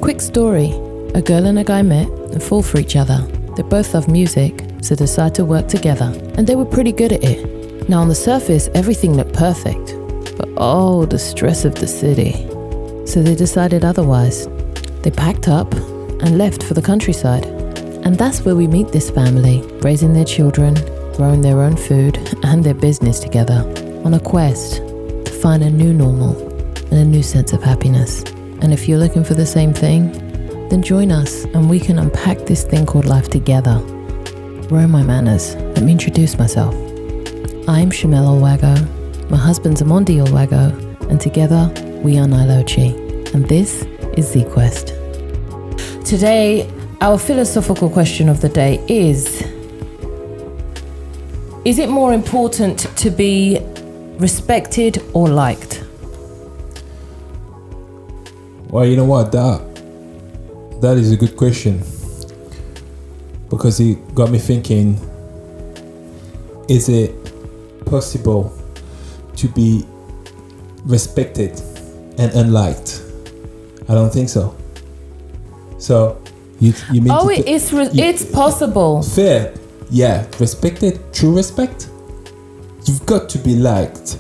Quick story. A girl and a guy met and fall for each other. They both love music, so decide to work together. And they were pretty good at it. Now on the surface, everything looked perfect. But oh, the stress of the city. So they decided otherwise. They packed up and left for the countryside. And that's where we meet this family, raising their children, growing their own food and their business together, on a quest to find a new normal and a new sense of happiness. And if you're looking for the same thing, then join us and we can unpack this thing called life together. Where are my manners? Let me introduce myself. I'm Shamel Olwago, my husband's Amondi Olwago, and together we are Nile Ochi. And this is Quest. Today, our philosophical question of the day is it more important to be respected or liked? Well, you know what, that is a good question, because it got me thinking, is it possible to be respected and unliked? I don't think so. So you mean it's possible. Fair, yeah. Respected, true respect. You've got to be liked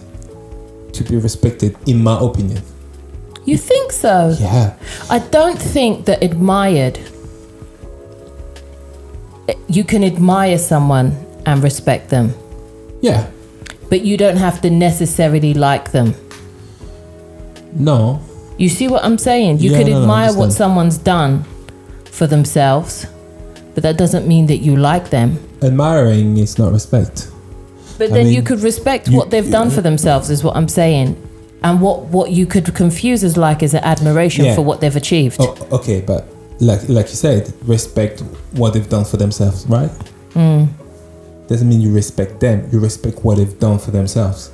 to be respected, in my opinion. You think so? Yeah. I don't think that admired. You can admire someone and respect them. Yeah. But you don't have to necessarily like them. No. You see what I'm saying? You could admire what someone's done for themselves, but that doesn't mean that you like them. Admiring is not respect. But then you could respect what they've done for themselves, is what I'm saying. And what you could confuse as like is an admiration for what they've achieved. Oh, okay, but like you said, respect what they've done for themselves, right? Doesn't mean you respect them. You respect what they've done for themselves.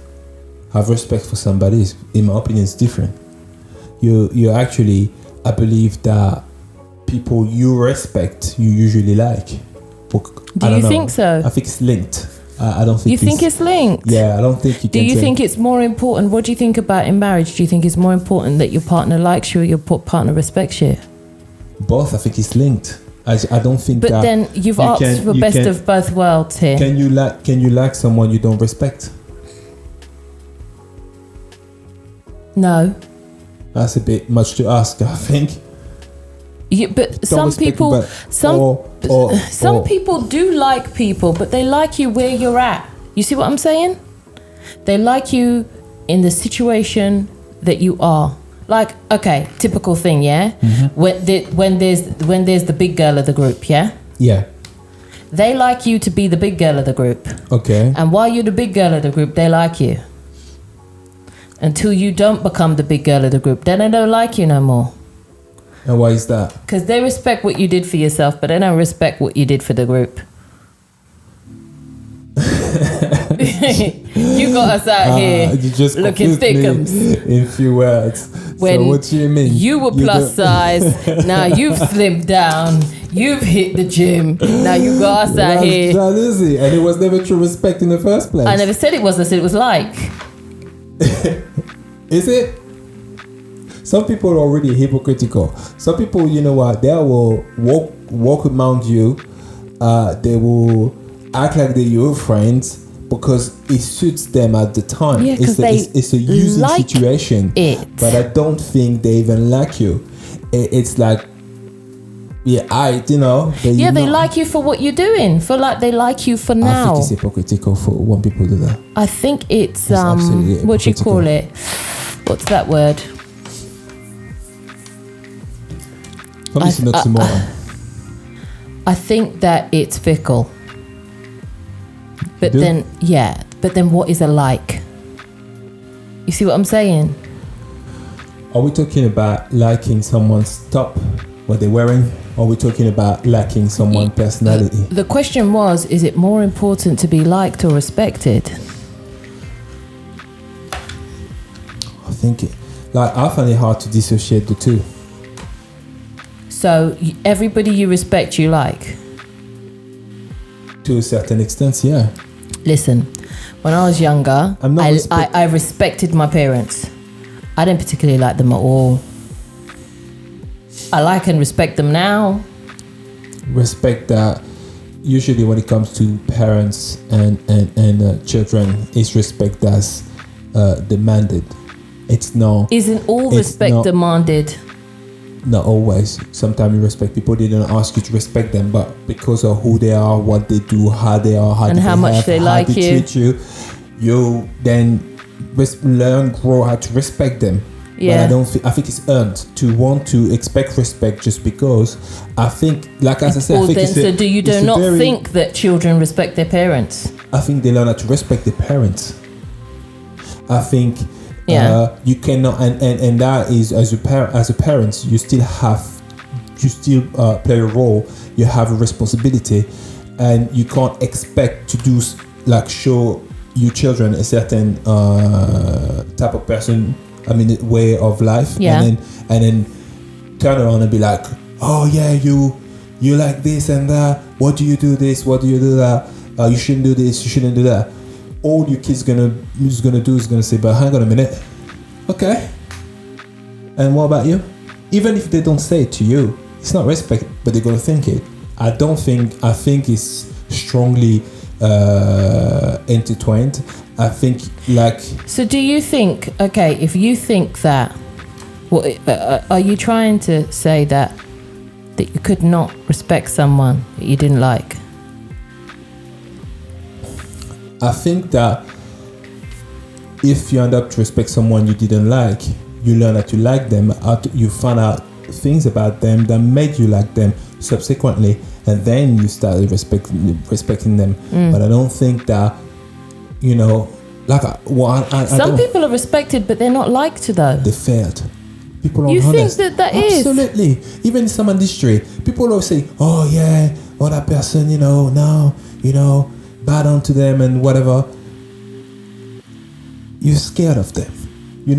Have respect for somebody, in my opinion, is different. You actually, I believe that people you respect, you usually like. Do you think so? I think it's linked. I don't think you think it's linked. Yeah, I don't think you can. Do you think it's more important? What do you think about in marriage? Do you think it's more important that your partner likes you or your partner respects you? Both. I think it's linked. I don't think. But then you've asked for best of both worlds here. Can you like someone you don't respect? No. That's a bit much to ask, I think. Yeah, but some people do like people, but they like you where you're at. You see what I'm saying? They like you in the situation that you are. Like, okay, typical thing, yeah. Mm-hmm. When there's the big girl of the group, yeah. Yeah. They like you to be the big girl of the group. Okay. And while you're the big girl of the group, they like you. Until you don't become the big girl of the group, then they don't like you no more. And why is that? Because they respect what you did for yourself, but they don't respect what you did for the group. You got us out here looking thickums. In few words. When so what do you mean? You were plus size, now you've slimmed down, you've hit the gym, now you got us out here. That is it. And it was never true respect in the first place. I never said it was, I said it was like. Is it? Some people are already hypocritical. Some people, you know what, they will walk among you. They will act like they're your friends because it suits them at the time. Yeah, it's a using like situation. But I don't think they even like you. It's like, they like you for what you're doing. They like you for now. I think it's hypocritical for when people do that. I think it's what do you call it? What's that word? I think that it's fickle. But then what is a like? You see what I'm saying? Are we talking about liking someone's top, what they're wearing? Or are we talking about liking someone's personality? The question was, is it more important to be liked or respected? I find it hard to dissociate the two. So everybody you respect, you like? To a certain extent, yeah. Listen, when I was younger, I respected my parents. I didn't particularly like them at all. I like and respect them now. Respect that usually when it comes to parents and children, is respect that's demanded. It's no. Isn't all respect not demanded? Not always. Sometimes you respect people. They don't ask you to respect them, but because of who they are, what they do, how they are, and how much they like you, treat you, you then learn, grow how to respect them. Yeah. But I think it's earned to want to expect respect just because. I think, like as I said, I think so do you not think that children respect their parents? I think they learn how to respect their parents. I think you cannot, and that is as a parent, you still play a role. You have a responsibility, and you can't expect to do like show your children a certain type of person. I mean, way of life, and then turn around and be like, oh yeah, you like this and that. What do you do this? What do you do that? You shouldn't do this. You shouldn't do that. All your kids gonna say, but hang on a minute, okay. And what about you? Even if they don't say it to you, it's not respect, but they're gonna think it. I think it's strongly intertwined. I think like. So do you think? Okay, if you think that, are you trying to say that you could not respect someone that you didn't like? I think that if you end up to respect someone you didn't like, you learn that you like them. You find out things about them that made you like them subsequently, and then you start respecting them. But I don't think that, like some people are respected, but they're not liked though. They failed. People are you honest. Think that Absolutely. Even in some industry, people always say, "Oh yeah, that person, bad onto them and whatever." You're scared of them. They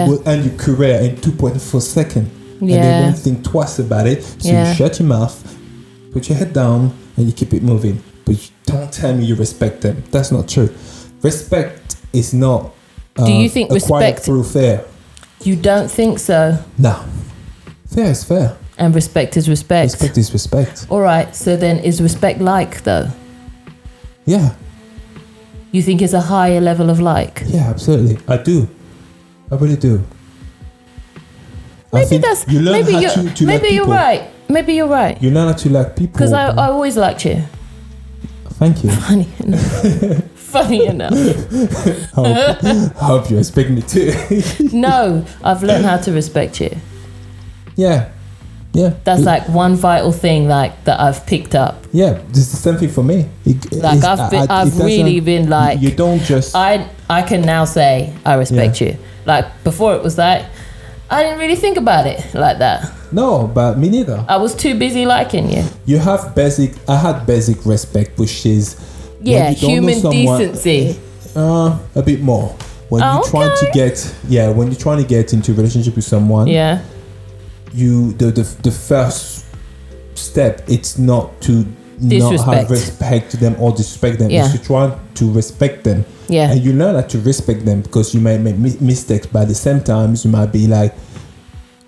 will end your career in 2.4 seconds. And they won't think twice about it. So you shut your mouth, put your head down, and you keep it moving. But don't tell me you respect them. That's not true. Respect is not do you think acquired respect through fair. You don't think so? No. Fair is fair. And respect is respect. Respect is respect. All right. So then is respect like though? Yeah. You think it's a higher level of like? Yeah, absolutely. I do. I really do. Maybe that's. You learn maybe how to maybe like you're people. right. Maybe you're right. You learn how to like people. Because I always liked you. Thank you. Funny enough. Funny enough. I hope you respect me too. No, I've learned how to respect you. Yeah. Yeah. That's like one vital thing like that I've picked up. Yeah, it's the same thing for me. I've really been like, you don't just. I can now say I respect you. Like before it was like I didn't really think about it like that. No, but me neither. I was too busy liking you. I had basic respect, which is human decency. A bit more. When you're trying to get into a relationship with someone, the first step, it's not to not have respect to them or disrespect them. It's to try to respect them. Yeah. And you learn how to respect them because you might make mistakes, but at the same time, you might be like,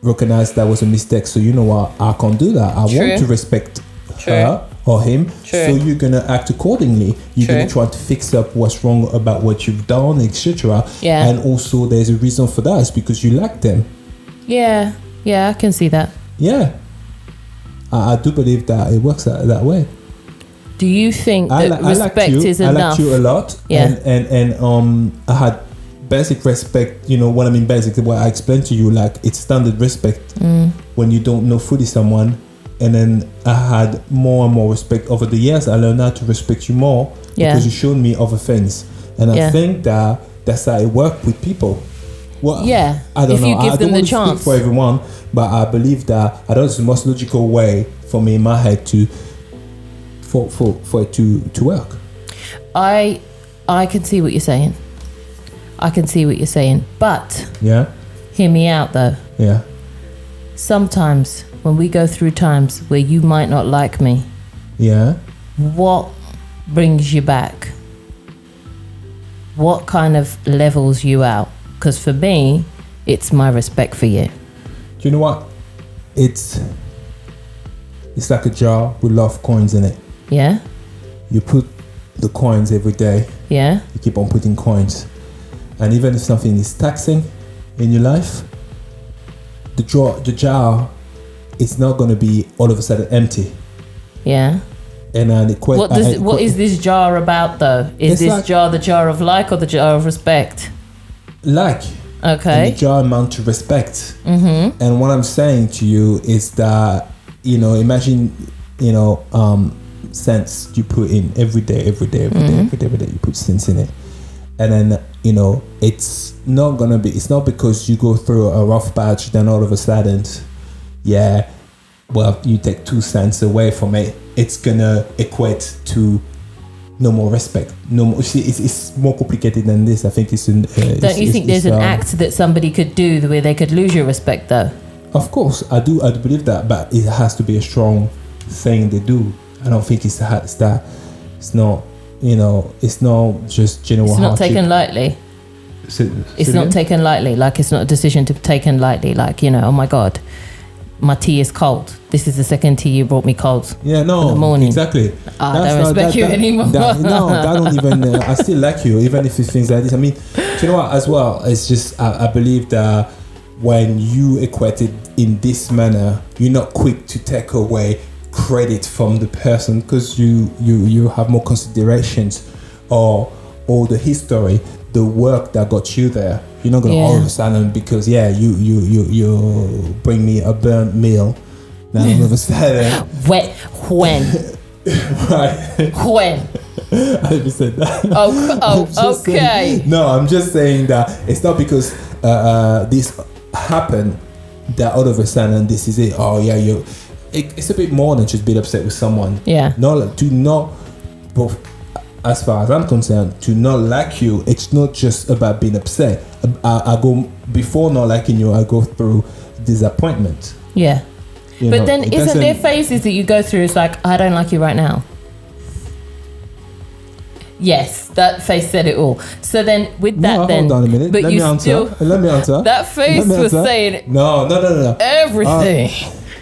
recognize that was a mistake. So you know what? I can't do that. I want to respect her or him. So you're going to act accordingly. You're going to try to fix up what's wrong about what you've done, etc. Yeah. And also there's a reason for that. It's because you like them. Yeah. Yeah, I can see that. Yeah. I do believe that it works that way. Do you think that respect is enough? I liked you a lot. Yeah. And I had basic respect, what I mean basic, what I explained to you, like it's standard respect when you don't know fully someone. And then I had more and more respect over the years. I learned how to respect you more because you showed me other things. And I think that's how it works with people. Well, I don't know. If you give them the chance. Speak for everyone, but I believe that it's the most logical way for me in my head for it to work. I can see what you're saying. But hear me out though. Yeah. Sometimes when we go through times where you might not like me, what brings you back? What kind of levels you out? Because for me, it's my respect for you. Do you know what? it's like a jar with a lot of coins in it. Yeah. You put the coins every day. Yeah. You keep on putting coins. And even if something is taxing in your life, the jar is not going to be all of a sudden empty. Yeah. And what is this jar about, though? Is this jar the jar of like or the jar of respect? Like. Okay. And the jar amount to respect. Mm-hmm. And what I'm saying to you is that, imagine, cents you put in every day, you put cents in it. And then, it's not because you go through a rough patch, then all of a sudden, you take 2 cents away from it. It's gonna equate to no more respect. No more. See, it's more complicated than this. I think it's. Don't you think there's an act that somebody could do where they could lose your respect, though? Of course, I do believe that, but it has to be a strong thing they do. I don't think it's that. It's not. It's not just general. It's not taken lightly. It's not taken lightly. Like, it's not a decision to be taken lightly. Like, oh my God, my tea is cold. This is the second tea you brought me cold. Yeah, no, in the morning. Exactly. I don't respect you anymore. That don't even. I still like you, even if it's things like this. I mean, do you know what? As well, it's just I believe that when you equate it in this manner, you're not quick to take away credit from the person because you have more considerations or the history, the work that got you there. You're not gonna all of a sudden because you bring me a burnt meal. Now all of a sudden when right when I just said that. Okay. No, I'm just saying that it's not because this happened that all of a sudden this is it. Oh yeah, it's a bit more than just being upset with someone. Yeah. But as far as I'm concerned, to not like you, it's not just about being upset. I go before not liking you. I go through disappointment. Yeah. But then isn't there phases that you go through? It's like, I don't like you right now. Yes, that face said it all. So then with that, hold on a minute. But Let me answer. That face was saying no. Everything.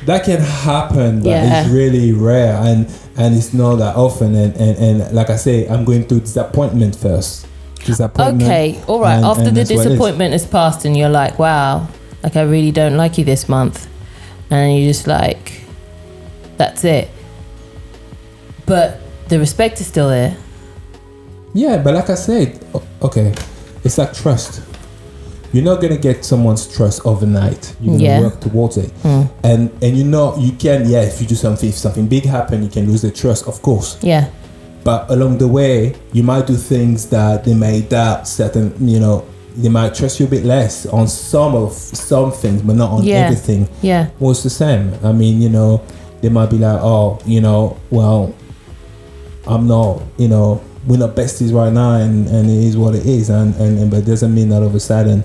That can happen, but it's really rare and it's not that often. And like I say, I'm going through disappointment first. Okay, all right. After the disappointment has passed and you're like, wow, like I really don't like you this month. And you're just like, that's it. But the respect is still there. Yeah, but like I said, okay, it's like trust. You're not gonna get someone's trust overnight. You're gonna work towards it, and you can. Yeah, if you do something, if something big happen, you can lose their trust, of course. Yeah. But along the way, you might do things that they may doubt certain. They might trust you a bit less on some things, but not on everything. Yeah. Well, it's the same. I mean, they might be like, oh, well, I'm not, we're not besties right now, and it is what it is, and but it doesn't mean that all of a sudden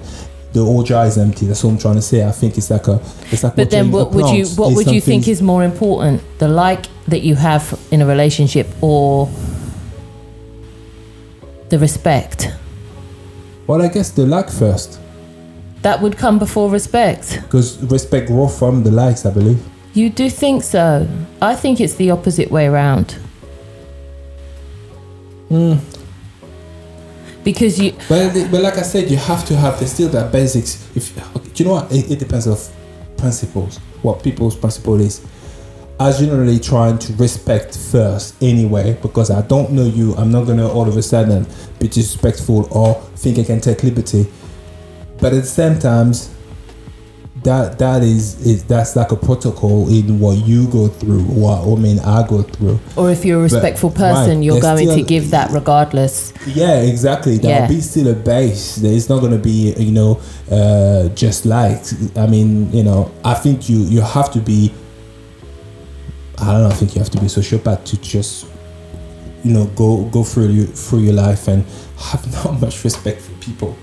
the old jar is empty. That's what I'm trying to say. I think it's like. But then, what would you think is more important, the like that you have in a relationship, or the respect? Well, I guess the like first. That would come before respect. Because respect grows from the likes, I believe. You do think so? I think it's the opposite way around. Because but like I said, you have to have still that basics. Do you know what? It depends on principles. What people's principle is. I generally trying to respect first anyway, because I don't know you. I'm not gonna all of a sudden be disrespectful or think I can take liberty. But at the same time, that's like a protocol in what you go through, I go through. Or if you're a respectful person, you're going to give that regardless. Yeah, exactly. There'll be still a base. It's not going to be, just like. I mean, I think you have to be. I don't know. I think you have to be a sociopath to just, go through your life and have not much respect for people.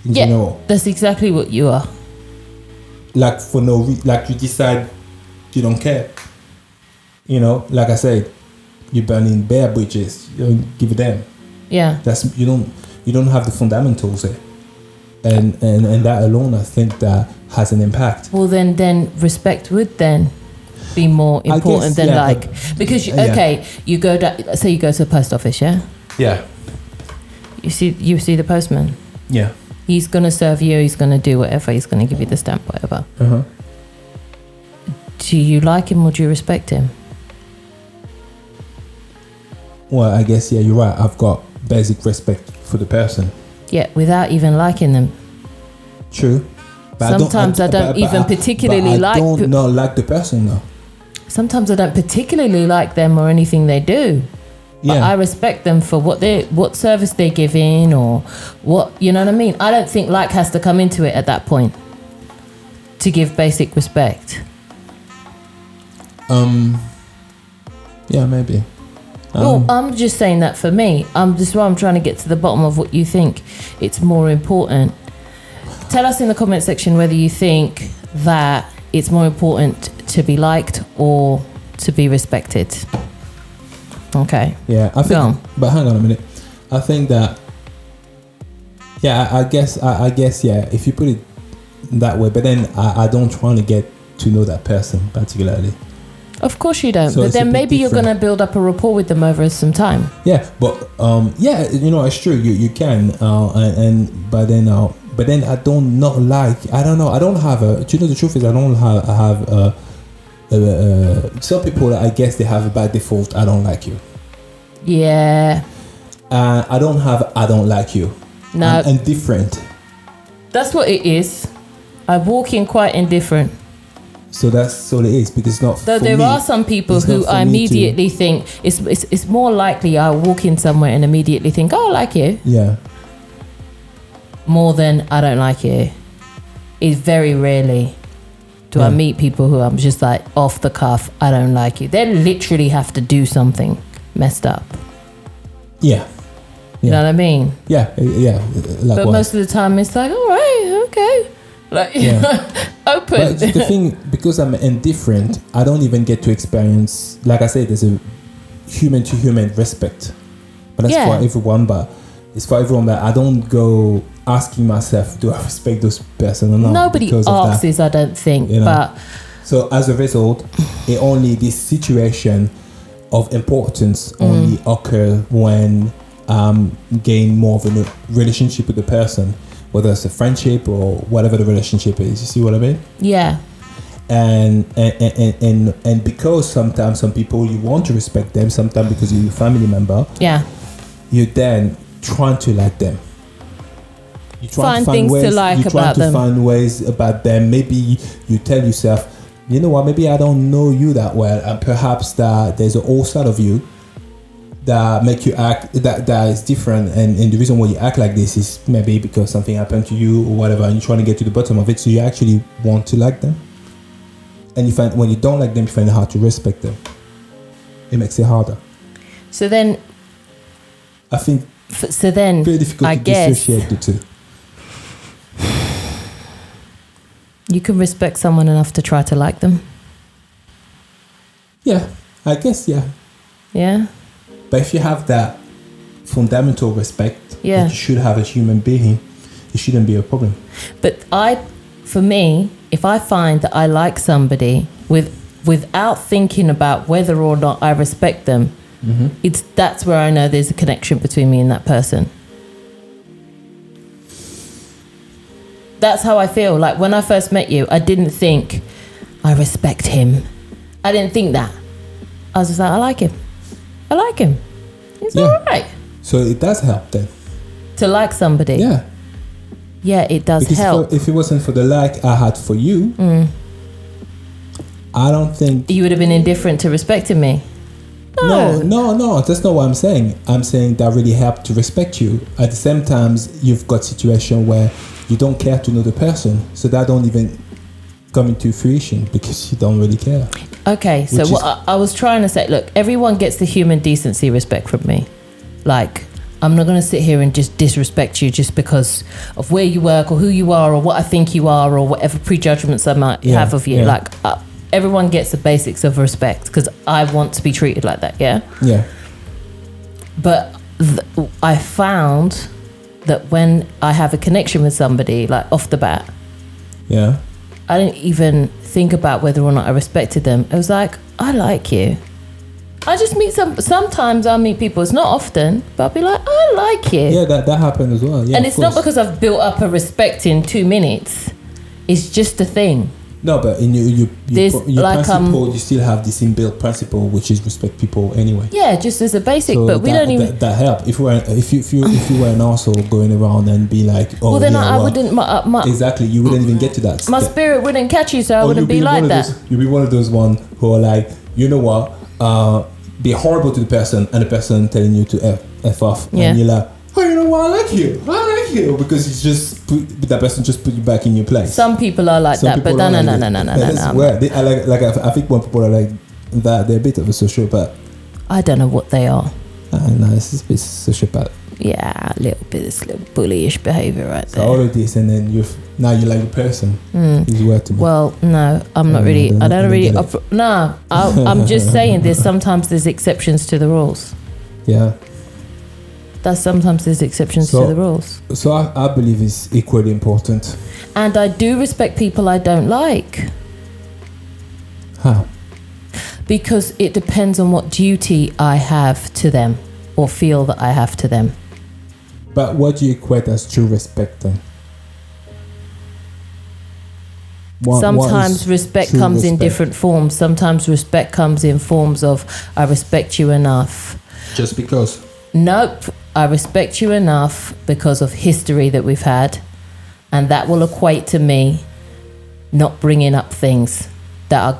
In general. That's exactly what you are. Like for like you decide you don't care. Like I said, you're burning bare bridges. You don't give a damn. Yeah. That's you don't have the fundamentals there. And that alone, I think that has an impact. Well, then respect would then be more important than because you go down, say you go to the post office, yeah? Yeah. You see the postman. Yeah. He's gonna serve you. He's gonna do whatever. He's gonna give you the stamp, whatever. Uh-huh. Do you like him or do you respect him? Well, I guess you're right. I've got basic respect for the person. Yeah, without even liking them. True. But sometimes I don't even particularly like. I don't not like the person though. Sometimes I don't particularly like them or anything they do. Yeah. But I respect them for what service they're giving or what, you know what I mean? I don't think like has to come into it at that point to give basic respect. Yeah, maybe. Well, I'm just saying that for me. I'm trying to get to the bottom of what you think it's more important. Tell us in the comment section whether you think that it's more important to be liked or to be respected. Okay. Yeah, I think. But hang on a minute. I think that. Yeah, I guess. Yeah. If you put it that way, but then I don't want to get to know that person particularly. Of course you don't. So but then maybe you're gonna build up a rapport with them over some time. Yeah, but yeah, it's true. You can, but then I don't not like. I don't know. I don't have a. Do you know the truth is I don't have some people, I guess they have a bad default. I don't like you. Yeah. I don't have. I don't like you. No. I'm indifferent. That's what it is. I walk in quite indifferent. So that's all it is, because it's not. Though there are some people who I immediately think it's more likely I walk in somewhere and immediately think, oh, I like you. Yeah. More than I don't like you. It's very rarely do I meet people who I'm just like off the cuff, I don't like you. They literally have to do something messed up. Yeah. You know what I mean? Yeah. Like but most of the time it's like, all right, okay. Like, open. But the thing, because I'm indifferent, I don't even get to experience, like I said, there's a human to human respect. But that's for everyone, but it's for everyone that I don't go asking myself, do I respect those person or not? Nobody asks, I don't think. You know? But so as a result, this situation of importance only occur when gain more of a relationship with the person, whether it's a friendship or whatever the relationship is. You see what I mean? Yeah. And because sometimes some people you want to respect them, sometimes because you're a family member. Yeah. You then trying to like them. You try find things ways, to like you about them. You try to find ways about them. Maybe you tell yourself, you know what? Maybe I don't know you that well, and perhaps that there's an old side of you that make you act that is different, and the reason why you act like this is maybe because something happened to you or whatever, and you're trying to get to the bottom of it. So you actually want to like them, and you find when you don't like them, you find it hard to respect them. It makes it harder. So then, I think. So then, very difficult to dissociate the two. You can respect someone enough to try to like them. Yeah, I guess, yeah. Yeah. But if you have that fundamental respect that you should have as a human being, it shouldn't be a problem. But for me, if I find that I like somebody without thinking about whether or not I respect them, that's where I know there's a connection between me and that person. That's how I feel. Like when I first met you, I didn't think I respect him. I didn't think that. I was just like, I like him. He's all right. So it does help then. To like somebody. Yeah. Yeah, it does help. If it wasn't for the like I had for you, I don't think... You would have been indifferent to respecting me. No, that's not what I'm saying. I'm saying that really helped to respect you. At the same time, you've got situation where you don't care to know the person, so that don't even come into fruition because you don't really care. Okay, so what I was trying to say, look, everyone gets the human decency respect from me. Like, I'm not going to sit here and just disrespect you just because of where you work or who you are or what I think you are or whatever prejudgments I might have of you. Yeah. Like, everyone gets the basics of respect because I want to be treated like that, yeah? Yeah. But I found that when I have a connection with somebody, like off the bat, I didn't even think about whether or not I respected them. It was like, I like you. I just meet sometimes I'll meet people, it's not often, but I'll be like, I like you. Yeah, that happened as well. Yeah, and it's not because I've built up a respect in 2 minutes. It's just a thing. No, but in your like, principle, you still have this inbuilt principle, which is respect people anyway. Yeah, just as a basic, so but we don't even... That help. If you were an arsehole going around and be like, oh, well, then I wouldn't... exactly, you wouldn't even get to that my step. spirit wouldn't catch you, so I wouldn't be like that. You'd be one of those ones who are like, you know what, be horrible to the person, and the person telling you to F off. Yeah. And you're like, oh, you know what, I like you. Because it's just, that person just put you back in your place. Some people are like that, but no. That's weird. I think when people are like that, they're a bit of a sociopath. I don't know what they are. No, it's a bit sociopath. Yeah, a little bit, this little bullyish behavior right there. So all of this, and then you like the person. Is weird to me. Well, no, I'm not really. I don't really. No, I'm just saying. There's exceptions to the rules. Yeah. Sometimes there's exceptions to the rules. So I believe it's equally important. And I do respect people I don't like. How? Because it depends on what duty I have to them or feel that I have to them. But what do you equate as true respect then? Sometimes respect comes in different forms. Sometimes respect comes in forms of, I respect you enough. Just because? Nope. I respect you enough because of history that we've had, and that will equate to me not bringing up things that I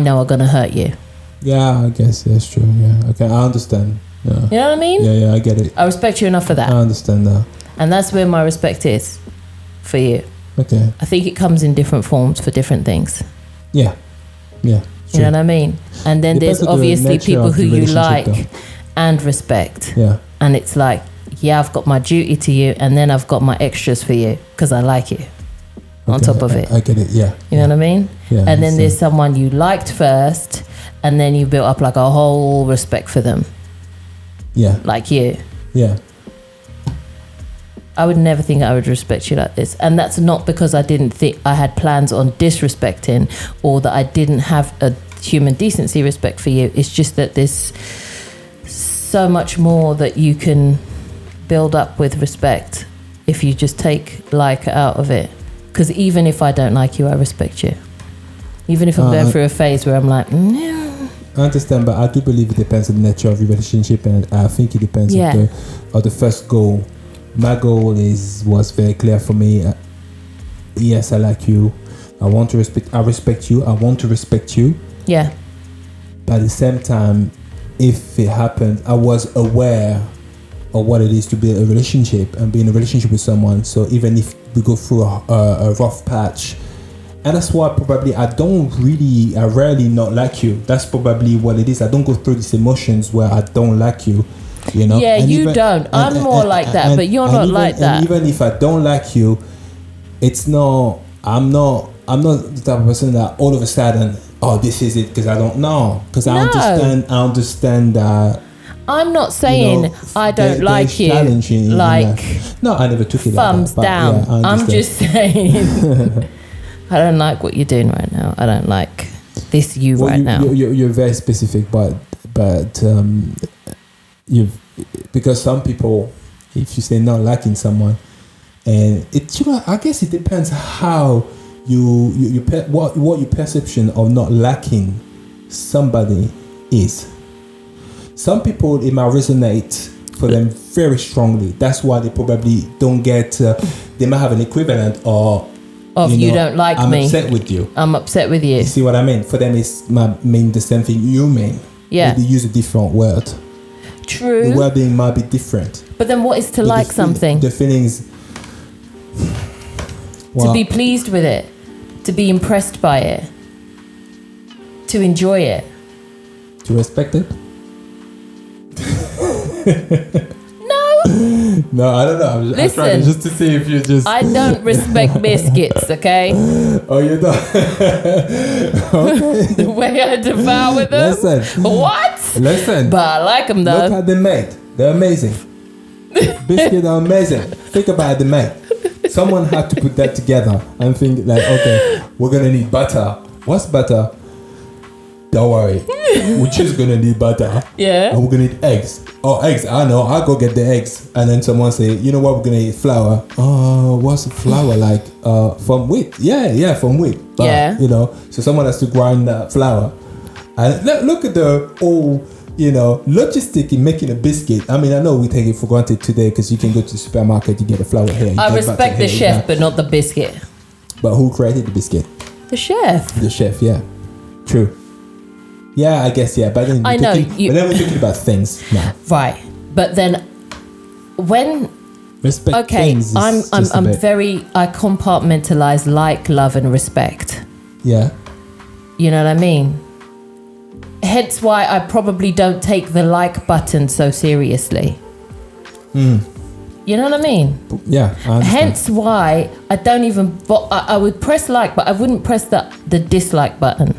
know are going to hurt you. Yeah, I guess that's true. Yeah, okay, I understand. Yeah. You know what I mean? Yeah, I get it. I respect you enough for that. I understand that. And that's where my respect is for you. Okay. I think it comes in different forms for different things. Yeah. You know what I mean? And then there's obviously people who you like and respect. Yeah. And it's like, yeah, I've got my duty to you, and then I've got my extras for you because I like you. On top of it. I get it, yeah. You know what I mean? Yeah. And then there's someone you liked first, and then you built up like a whole respect for them. Yeah. Like you. Yeah. I would never think I would respect you like this. And that's not because I didn't think I had plans on disrespecting or that I didn't have a human decency respect for you. It's just that there's so much more that you can build up with respect if you just take like out of it. Because even if I don't like you, I respect you. Even if I'm going through a phase where I'm like, no. I understand, but I do believe it depends on the nature of your relationship, and I think it depends on the first goal. My goal was very clear for me. Yes, I like you. I respect you. I want to respect you. Yeah. But at the same time, if it happened, I was aware of what it is to build a relationship and be in a relationship with someone. So even if we go through a rough patch, and that's why probably I rarely not like you. That's probably what it is. I don't go through these emotions where I don't like you. You know? Yeah, and you don't. I'm more like that, but you're not like that. And even if I don't like you, it's not. I'm not the type of person that all of a sudden, oh, this is it, because I don't know. Because I understand that. I'm not saying I don't like you. Like, no, I never took it. Thumbs down. Yeah, I'm just saying. I don't like what you're doing right now. I don't like this right now. You're very specific, but because some people, if you say not liking someone, and I guess it depends how what your perception of not liking somebody is. Some people, it might resonate for them very strongly. That's why they probably don't get. They might have an equivalent of you don't like me. I'm upset with you. I'm upset with you. You see what I mean? For them, it might mean the same thing you mean. Yeah. They use a different word. True. The wording might be different. But then what is to like something? The feeling is... to be pleased with it. To be impressed by it. To enjoy it. To respect it? No, I don't know. I'm trying just to see if you just... I don't respect biscuits, okay? Oh, you don't? Okay. The way I devour them? Listen. What? Listen. But I like them, though. Look how they're made. They're amazing. Biscuits are amazing. Think about it, they're made. someone had to put that together and think like, okay, we're gonna need butter. What's butter? Don't worry, we're just gonna need butter. Yeah. And we're gonna need eggs. Oh, eggs! I know. I'll go get the eggs. And then someone say, you know what? We're gonna eat flour. Oh, what's flour like? From wheat. Yeah, from wheat. But, Yeah. You know, so someone has to grind that flour. And look at the whole, logistic in making a biscuit. I mean, I know we take it for granted today because you can go to the supermarket, you get the flour here. I respect the chef, but not the biscuit. But who created the biscuit? The chef. The chef, yeah. True. Yeah, I guess, yeah. But then I know. but then we're talking about things now. Right. But then when... Respect Okay, things. I compartmentalize like, love and respect. Yeah. You know what I mean? Hence why I probably don't take the like button so seriously. You know what I mean? Yeah, I understand. Hence why I don't even... I would press like, but I wouldn't press the dislike button.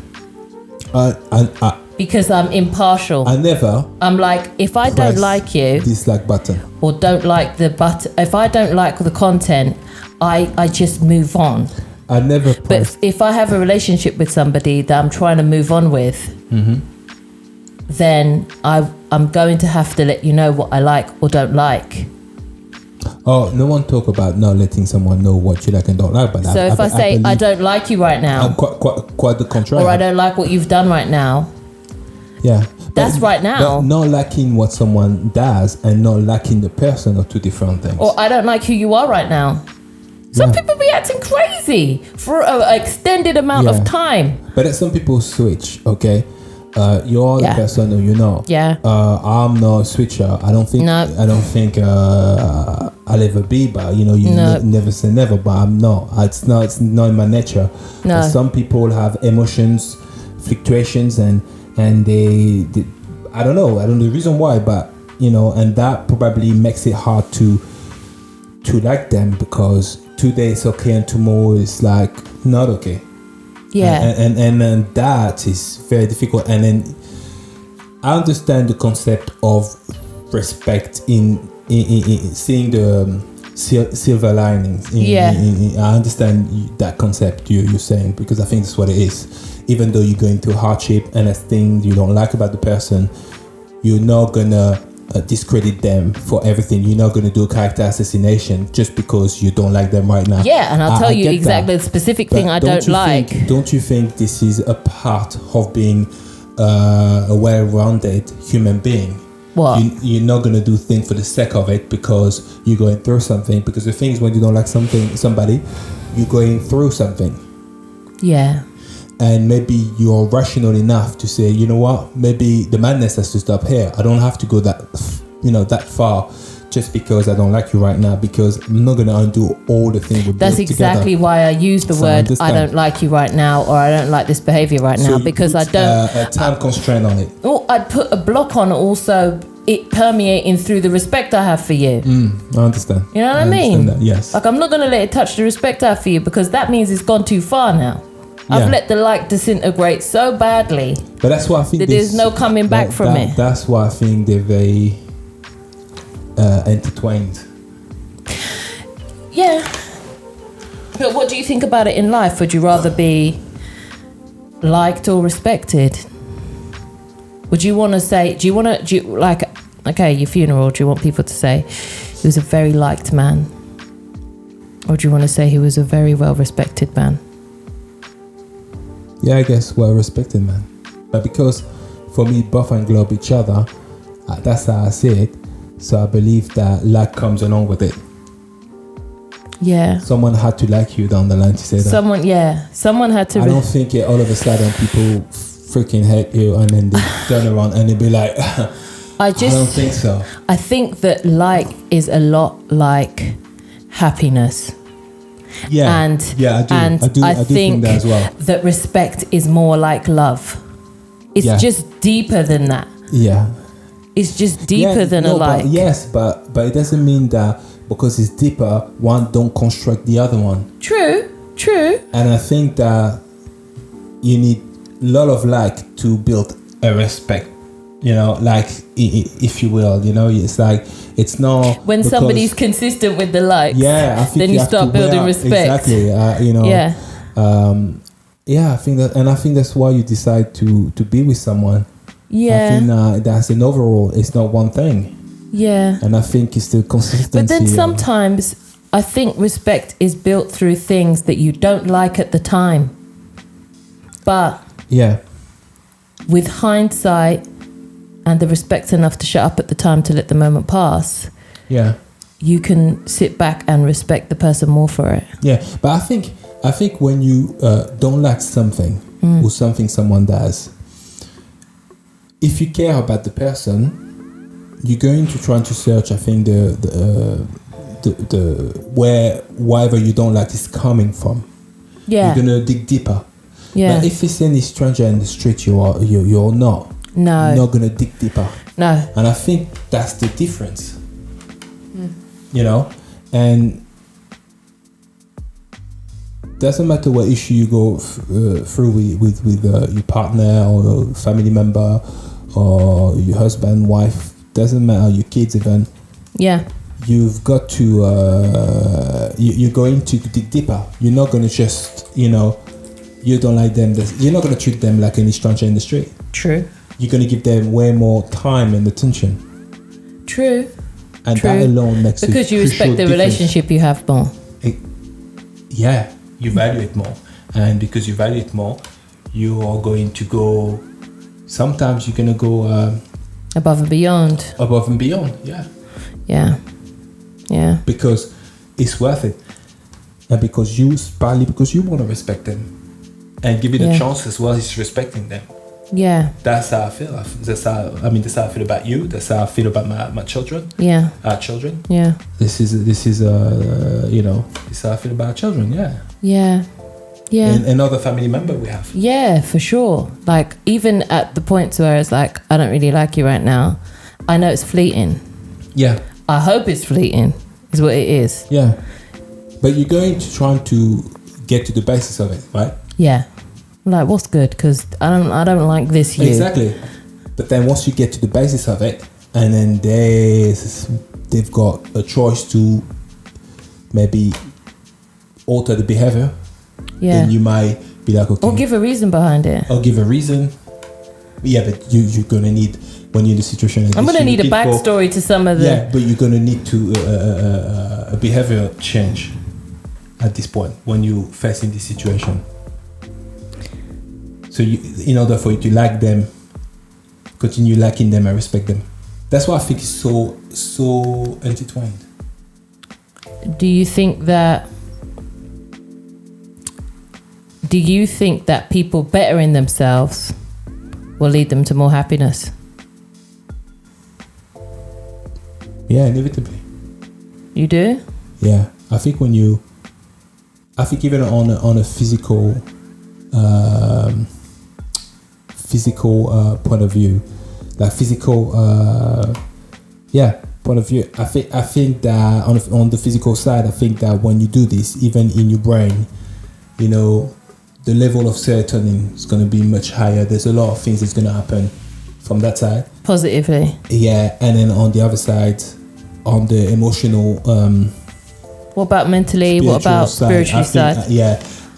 Because I'm impartial. I never... I'm like, if I don't like you... dislike button. Or don't like the button... If I don't like the content, I just move on. I never... But if I have a relationship with somebody that I'm trying to move on with, then I'm going to have to let you know what I like or don't like. Oh, no one talk about not letting someone know what you like and don't like. But So if I say I don't like you right now, I'm quite the contrary. or I don't like what you've done right now, yeah, that's right now. But not liking what someone does and not liking the person are two different things. Or I don't like who you are right now. Some people be acting crazy for an extended amount of time. But then some people switch. Okay, you're the person who you know. Yeah. I'm not a switcher. I don't think. No. I don't think I'll ever be. But you never say never. But I'm not. It's not in my nature. No. Some people have emotions, fluctuations, and they I don't know the reason why, but and that probably makes it hard to like them, because today it's okay and tomorrow is like not okay. Yeah. And that is very difficult. And then I understand the concept of respect in seeing the silver linings. I understand that concept you're saying, because I think that's what it is. Even though you're going through hardship and there's things you don't like about the person, you're not gonna discredit them for everything. You're not gonna do a character assassination just because you don't like them right now. Yeah, and I'll tell you exactly the specific thing I don't like. Don't you think this is a part of being a well-rounded human being? What? You're not gonna do things for the sake of it because you're going through something. Because the thing is, when you don't like somebody, you're going through something. Yeah. And maybe you're rational enough to say, you know what, maybe the madness has to stop here. I don't have to go that far just because I don't like you right now, because I'm not going to undo all the things we're doing. That's exactly why I use the word I don't like you right now, or I don't like this behavior right now, because I don't... a time constraint on it. Oh, I'd put a block on also, it permeating through the respect I have for you. I understand. You know what I mean? That, yes. Like, I'm not going to let it touch the respect I have for you, because that means it's gone too far now. I've let the like disintegrate so badly. But that's why I think there's no coming back from it. That's why I think they're very intertwined. Yeah. But what do you think about it in life? Would you rather be liked or respected? Would you want to say, your funeral, do you want people to say he was a very liked man? Or do you want to say he was a very well respected man? Yeah, I guess well respected, man. But because for me, both englobe each other, that's how I see it. So I believe that like comes along with it. Yeah. Someone had to like you down the line to say that. Someone had to. I don't think all of a sudden people freaking hate you and then they turn around and they be like, I don't think so. I think that like is a lot like happiness. Yeah, I do. I think that as well. That respect is more like love. It's just deeper than that. Yeah, it's just deeper than a like. But it doesn't mean that because it's deeper, one don't construct the other one. True. And I think that you need a lot of like to build a respect You know, like if you will, you know, it's like it's not when somebody's consistent with the likes. Yeah, I think then you start building respect. Exactly. You know. Yeah. I think that's why you decide to be with someone. Yeah. I think that's an overall. It's not one thing. Yeah. And I think it's the consistency. But then sometimes I think respect is built through things that you don't like at the time. But yeah, with hindsight and the respect enough to shut up at the time to let the moment pass, yeah, you can sit back and respect the person more for it. Yeah, but I think when you don't like something or something someone does, if you care about the person, you're going to try to search. I think the where whatever you don't like is coming from. Yeah, you're gonna dig deeper. Yeah. But if it's any stranger in the street, you're not. No. You're not gonna dig deeper. No. And I think that's the difference. You know, and doesn't matter what issue you go through with your partner or family member or your husband, wife. Doesn't matter, your kids even. Yeah. You've got to. You're going to dig deeper. You're not going to just, you know, you don't like them. You're not going to treat them like any stranger in the street. True. You're going to give them way more time and attention. True. And that alone makes because you respect the relationship you have more. Yeah, you value it more, and because you value it more, you are going to go. Sometimes you're going to go above and beyond. Above and beyond, yeah. Yeah. Yeah. Because it's worth it, and because you want to respect them, and give it a chance as well as respecting them. Yeah. That's how I feel. That's how I feel about you. That's how I feel about my children. Yeah. Our children. Yeah. This is you know, this is how I feel about our children. Yeah. Yeah. Yeah. And another family member we have. Yeah, for sure. Like even at the points where it's like, I don't really like you right now, I know it's fleeting. Yeah. I hope it's fleeting, is what it is. Yeah. But you're going to try to get to the basis of it, right? Yeah. Like, what's good? Because I don't like this you. Exactly. But then once you get to the basis of it, and then they've got a choice to maybe alter the behavior, then you might be like, okay. Or give a reason behind it. Or give a reason. Yeah, but you're going to need, when you're in the situation... I'm going to need a backstory to some of the... Yeah, but you're going to need to a behavior change at this point when you face in this situation. So in order for you to like them, continue liking them and respect them. That's why I think it's so intertwined. Do you think that people bettering themselves will lead them to more happiness? Yeah, inevitably. You do? Yeah, I think even on a physical point of view, like point of view. I think that on the physical side, I think that when you do this, even in your brain, you know, the level of serotonin is going to be much higher. There's a lot of things that's going to happen from that side. Positively. Yeah, and then on the other side, on the emotional. What about mentally? What about spiritual side?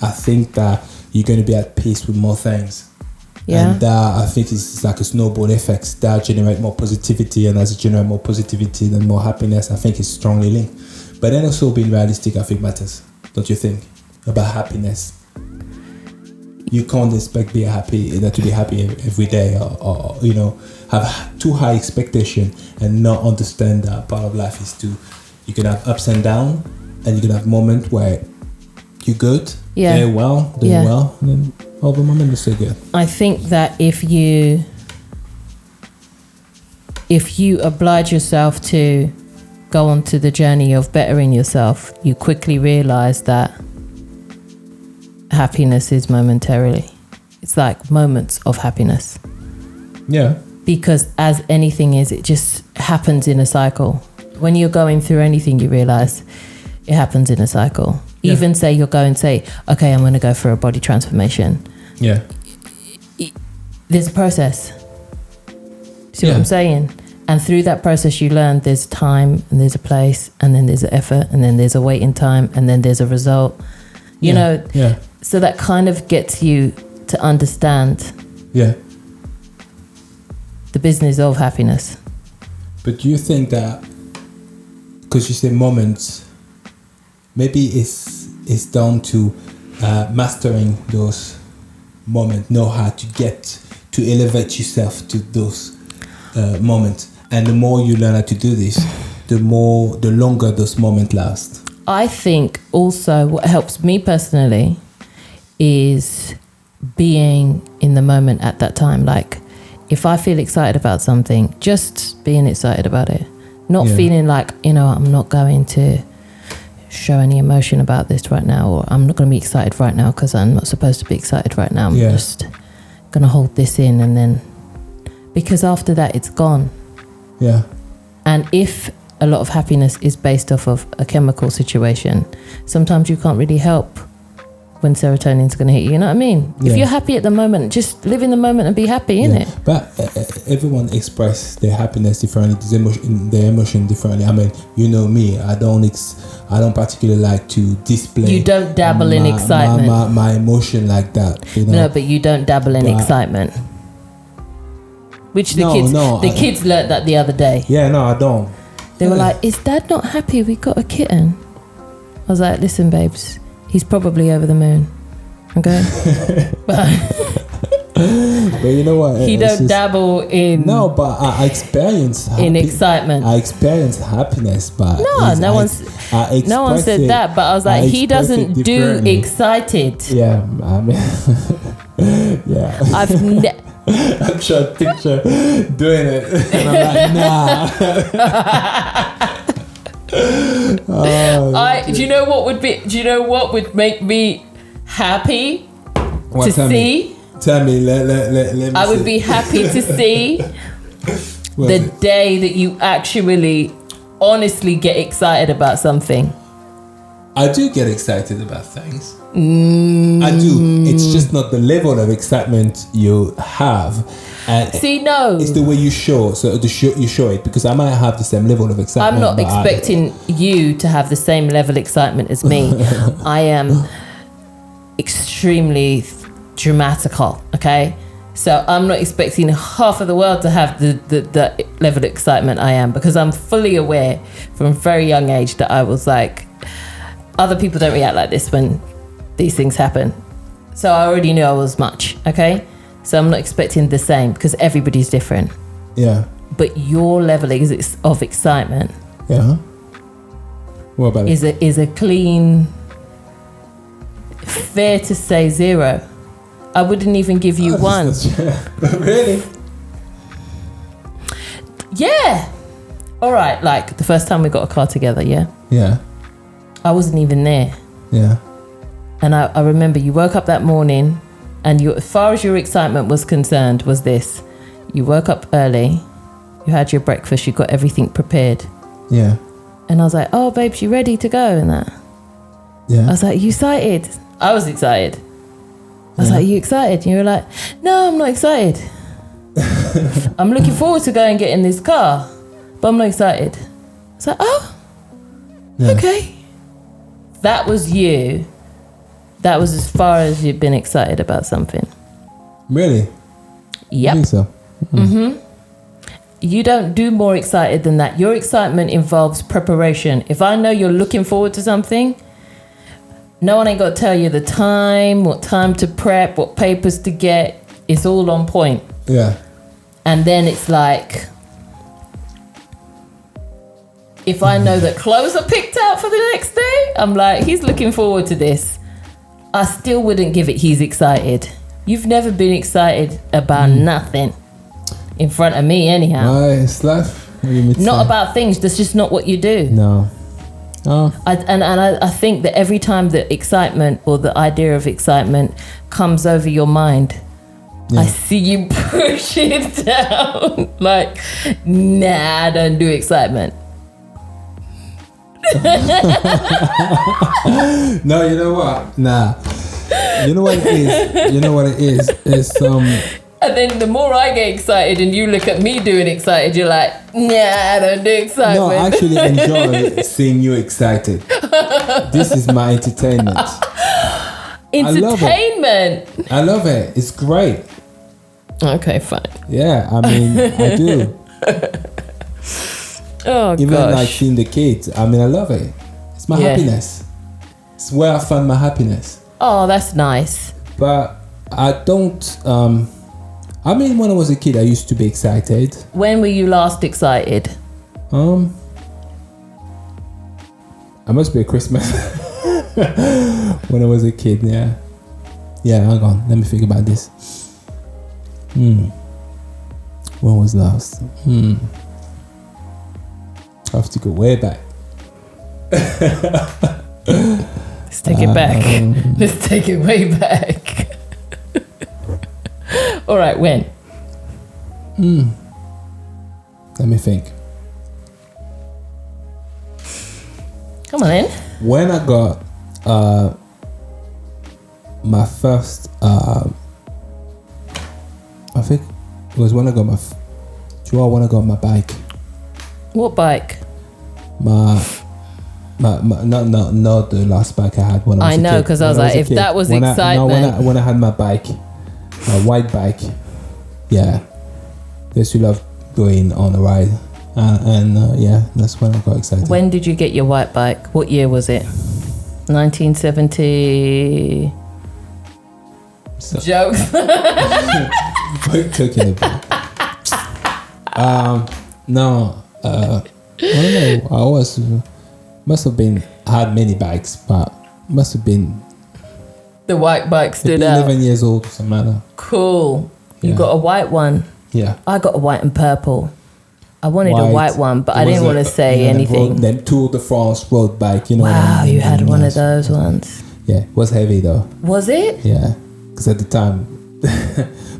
I think that you're going to be at peace with more things. Yeah. And I think it's like a snowball effect that generate more positivity, and as it generate more positivity, then more happiness. I think it's strongly linked. But then also being realistic, I think matters. Don't you think? About happiness. You can't expect to be happy every day, or you know, have too high expectation and not understand that part of life is you can have ups and downs, and you can have moments where you're good, doing well, and then all the moments are so good. I think that if you oblige yourself to go on to the journey of bettering yourself, you quickly realize that happiness is momentarily. It's like moments of happiness. Yeah. Because as anything is, it just happens in a cycle. When you're going through anything, you realize it happens in a cycle. Yeah. Even say you're going, okay, I'm going to go for a body transformation. Yeah. There's a process. See what I'm saying? And through that process, you learn there's time and there's a place and then there's an effort and then there's a waiting time and then there's a result. You know? Yeah. So that kind of gets you to understand Yeah. the business of happiness. But do you think that, because you say moments, maybe it's down to mastering those moments, know how to get to elevate yourself to those moments, and the more you learn how to do this, the longer those moments last. I think also what helps me personally is being in the moment at that time. Like if I feel excited about something, just being excited about it, not feeling like, I'm not going to show any emotion about this right now, or I'm not going to be excited right now because I'm not supposed to be excited right now. I'm just going to hold this in, and then because after that it's gone. Yeah. And if a lot of happiness is based off of a chemical situation, sometimes you can't really help when serotonin's going to hit you. You know what I mean? If you're happy at the moment, just live in the moment and be happy, innit? But everyone express their happiness differently, their emotion differently. I mean, you know me, I don't particularly like to display. You don't dabble in excitement. My emotion like that. No, but you don't dabble in excitement. Which the kids learnt that the other day. Yeah, no, I don't. They were like, "Is Dad not happy we got a kitten?" I was like, "Listen, babes, he's probably over the moon." Okay? But you know what? He don't dabble in... No, but I experience... in excitement. I experience happiness, but... No one said that, but I was like, he doesn't do excited. Yeah, I mean... yeah. I'm trying to picture doing it, and I'm like, nah. Do you know what would make me happy to see? Tell me, let me I would be happy to see the day that you actually honestly get excited about something. I do get excited about things. I do. It's just not the level of excitement you have. And no. It's the way you show. So you show it, because I might have the same level of excitement. I'm not expecting you to have the same level of excitement as me. I am extremely dramatical, okay? So I'm not expecting half of the world to have the level of excitement I am, because I'm fully aware from a very young age that I was like, other people don't react like this when these things happen. So I already knew I was much, okay? So I'm not expecting the same, because everybody's different. Yeah. But your level of excitement, what about is a clean, fair to say 0. I wouldn't even give you 1. Really? Yeah. All right, like the first time we got a car together, yeah? Yeah. I wasn't even there. Yeah. And I remember you woke up that morning, and as far as your excitement was concerned, was this. You woke up early, you had your breakfast, you got everything prepared. Yeah. And I was like, "Oh, babes, you ready to go?" And that. Yeah. I was like, "You excited?" I was excited. I was like, "You excited?" And you were like, "No, I'm not excited. I'm looking forward to going and getting this car, but I'm not excited." I was like, "Oh, okay." That was you. That was as far as you've been excited about something. Really? Yep. I think so. Mm-hmm. You don't do more excited than that. Your excitement involves preparation. If I know you're looking forward to something, no one ain't got to tell you the time, what time to prep, what papers to get. It's all on point. Yeah. And then it's like, if I know that clothes are picked out for the next day, I'm like, he's looking forward to this. I still wouldn't give it he's excited. You've never been excited about nothing in front of me anyhow. It's life. Not about things. That's just not what you do. No. Oh. I think that every time the excitement or the idea of excitement comes over your mind, I see you push it down. Like, nah, I don't do excitement. No, you know what? Nah. You know what it is? It's And then the more I get excited and you look at me doing excited, you're like, nah, I don't do excitement. No, I actually enjoy seeing you excited. This is my entertainment. Entertainment. I love it. It's great. Okay, fine. Yeah, I mean, I do. Oh, Even gosh. like seeing the kids. I mean, I love it. It's my happiness. It's where I find my happiness. Oh, that's nice. But I don't. I mean, when I was a kid, I used to be excited. When were you last excited? I must be a Christmas. When I was a kid, yeah. Yeah, hang on. Let me think about this. When was last? I have to go way back. Let's take it back. Let's take it way back. All right, when? Let me think. Come on in. When I got my first, I think it was when I got when I got my bike. What bike? My not the last bike I had when I was I a kid. know, because I was like, if that was excitement. When I had my bike, my white bike, yeah. I used to love going on a ride. Yeah, that's when I got excited. When did you get your white bike? What year was it? 1970. Jokes. What are you talking about? No, I don't know. I must have been. I had many bikes, but must have been. The white bike stood out. 11 years old, doesn't matter. Cool. You Yeah. got a white one. Yeah. I got a white and purple. I wanted a white one, but I didn't want to say anything. Then Tour de France road bike, you know. Wow, you had one of those ones. Yeah, it was heavy though. Was it? Yeah, because at the time,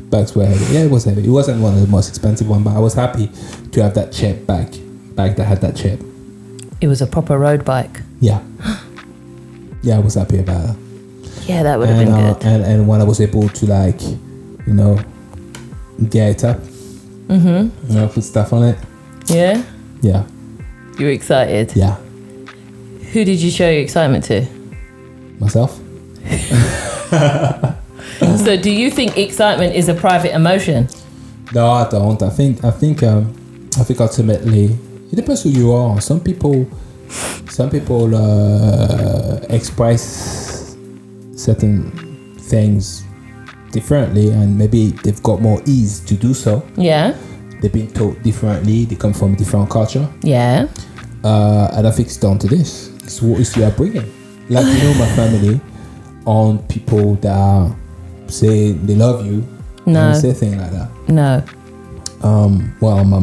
bikes were heavy. Yeah, it was heavy. It wasn't one of the most expensive ones, but I was happy to have that chip bike that had that chip. It was a proper road bike. Yeah. Yeah, I was happy about it. Yeah, that would have been good. And when I was able to get it up, put stuff on it. Yeah? Yeah. You were excited? Yeah. Who did you show your excitement to? Myself. So do you think excitement is a private emotion? No, I don't. I think ultimately it depends who you are. Some people express certain things differently, and maybe they've got more ease to do so. Yeah. They've been taught differently. They come from a different culture. Yeah. And I think it's down to this. It's what is your upbringing. Like, my family on people that say they love you. No. Don't say things like that. No. Well, on my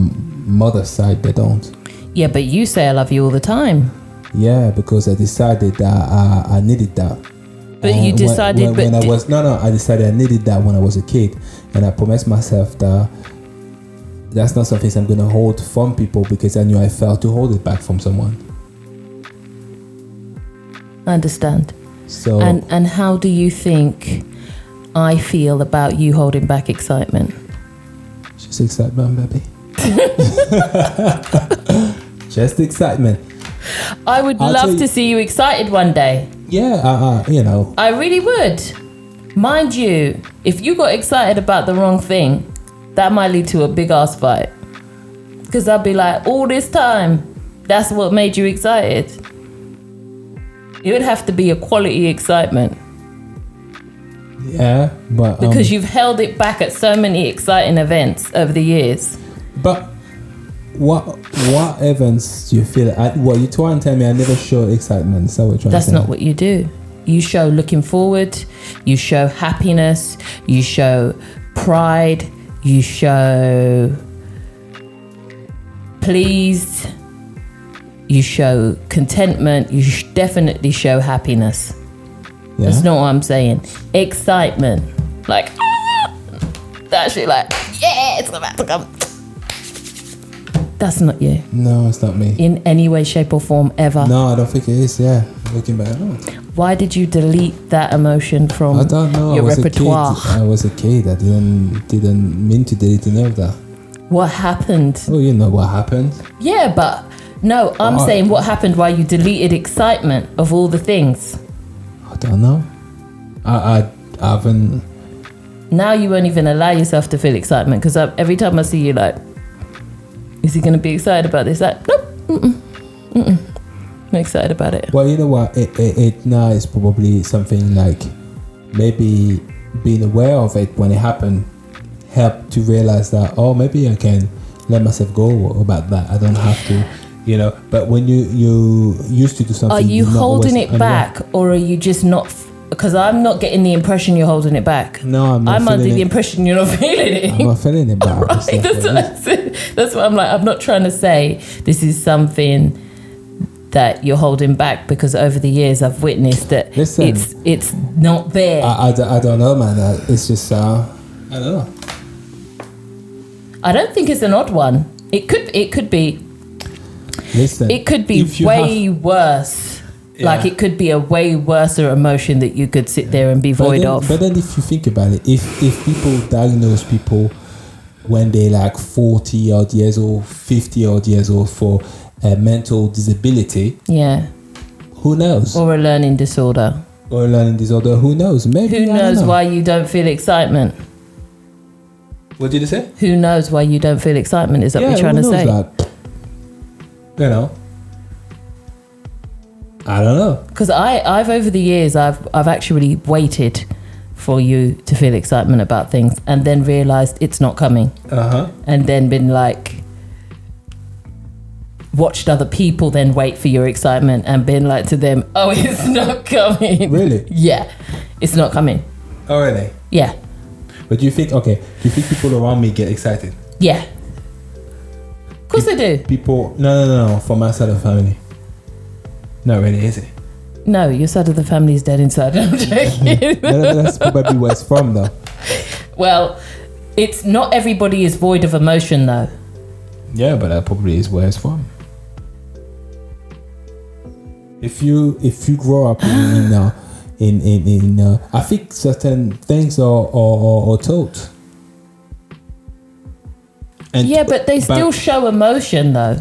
mother's side, they don't. Yeah, but you say I love you all the time. Yeah, because I decided that I needed that. But you decided... I decided I needed that when I was a kid. And I promised myself that that's not something I'm going to hold from people, because I knew I failed to hold it back from someone. I understand. So And how do you think I feel about you holding back excitement? just excitement, baby. Just excitement. I would love to see you excited one day. Yeah, I really would. Mind you, if you got excited about the wrong thing, that might lead to a big ass fight. Because I'd be like, all this time, that's what made you excited. It would have to be a quality excitement. Yeah, but Because you've held it back at so many exciting events over the years. But what events do you feel? You try and tell me I never show excitement. So we're trying. That's not what you do. You show looking forward. You show happiness. You show pride. You show pleased. You show contentment. You definitely show happiness. Yeah? That's not what I'm saying. Excitement. Like, that shit, like, yeah, it's about to come. That's not you. No, it's not me. In any way, shape or form, ever. No, I don't think it is, yeah. Looking back, I don't know. Why did you delete that emotion from I don't know. your repertoire? I was a kid. I didn't mean to delete any of that. What happened? Oh, you know what happened? Yeah, but no, I'm saying what happened while you deleted excitement of all the things. I don't know. I haven't. Now you won't even allow yourself to feel excitement because every time I see you, like, is he going to be excited about this? Like, nope, I'm excited about it. Well, you know what? It now is probably something like maybe being aware of it when it happened helped to realize that, oh, maybe I can let myself go about that. I don't have to, you know. But when you used to do something, are you holding it back, or are you just not? Because I'm not getting the impression you're holding it back. No, I'm not. I'm under the impression you're not feeling it. I'm not feeling it back. Right, that's what I'm like. I'm not trying to say this is something that you're holding back, because over the years I've witnessed that it's not there. I don't know, man. It's just I don't know. I don't think it's an odd one. It could be. Listen, it could be way worse. Yeah. Like it could be a way worse emotion that you could sit there and be void of. But then if you think about it, if people diagnose people when they're like 40 odd years old, 50 odd years old for a mental disability, yeah, who knows? Or a learning disorder. Who knows? Maybe. Who knows why you don't feel excitement? What did you say? Who knows why you don't feel excitement? Is that what you're trying to say? That? You know. I don't know. Because I've over the years I've actually waited for you to feel excitement about things and then realised it's not coming. And then been like, watched other people then wait for your excitement and been like to them, oh, it's not coming. Really? Yeah, it's not coming. Oh, really? Yeah. But do you think people around me get excited? Yeah. Of course they do. People, no, from my side of the family. Not really, is it? No, your side of the family is dead inside. I'm joking. No, that's probably where it's from, though. Well, it's not everybody is void of emotion, though. Yeah, but that probably is where it's from. If you grow up in I think certain things are taught. And yeah, but they still show emotion, though.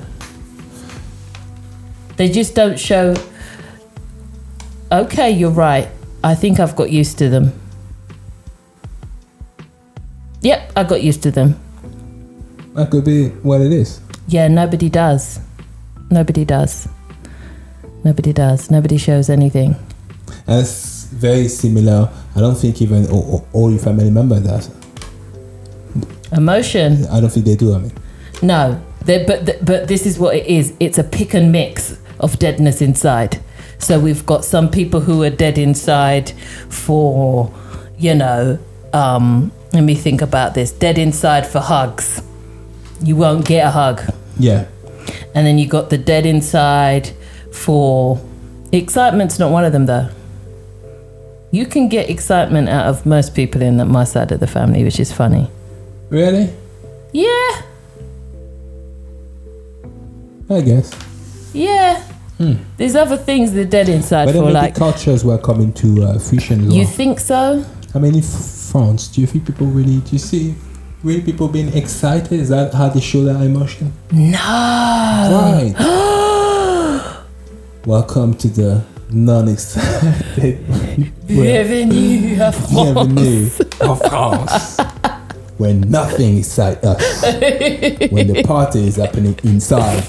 They just don't show, okay, you're right. I think I've got used to them. Yep, I got used to them. That could be what it is. Yeah, nobody does. Nobody does. Nobody shows anything. That's very similar. I don't think even all your family members does. Emotion? I don't think they do, I mean. No, but this is what it is. It's a pick and mix of deadness inside. So we've got some people who are dead inside for, let me think about this. Dead inside for hugs. You won't get a hug. Yeah. And then you got the dead inside for... Excitement's not one of them, though. You can get excitement out of most people in my side of the family, which is funny. Really? Yeah. I guess. Yeah. There's other things they're dead inside but for, then like... cultures were coming to fruition as well. You think so? I mean, in France, do you think people really... Do you see really people being excited? Is that how they show that emotion? No. Right. Welcome to the non-excited... Bienvenue à France. Bienvenue à France. When nothing excites us. When the party is happening inside.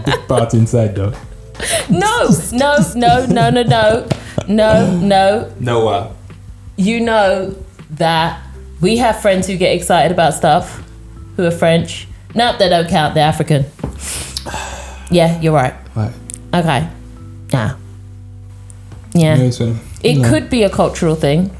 Big party inside though. No. No what? You know that we have friends who get excited about stuff, who are French. No, they don't count, they're African. Yeah, you're right. Right. Okay. Yeah. It could be a cultural thing.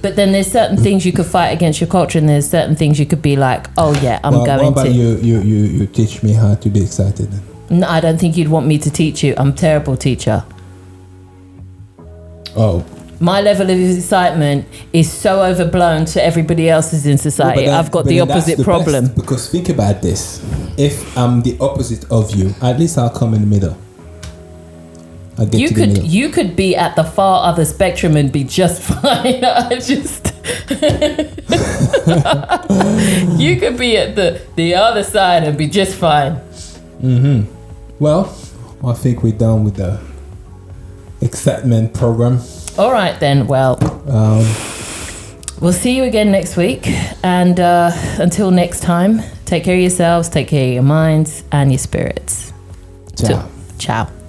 But then there's certain things you could fight against your culture, and there's certain things you could be like, oh yeah, I'm going to. What about you teach me how to be excited? No, I don't think you'd want me to teach you. I'm a terrible teacher. Oh. My level of excitement is so overblown to everybody else's in society. I've got the opposite problem. Best, because think about this. If I'm the opposite of you, at least I'll come in the middle. I get You to the middle. you could be at the far other spectrum and be just fine. You could be at the other side and be just fine. Well, I think we're done with the excitement program. All right then. Well, we'll see you again next week. And until next time, take care of yourselves, take care of your minds and your spirits. Ciao. Ciao.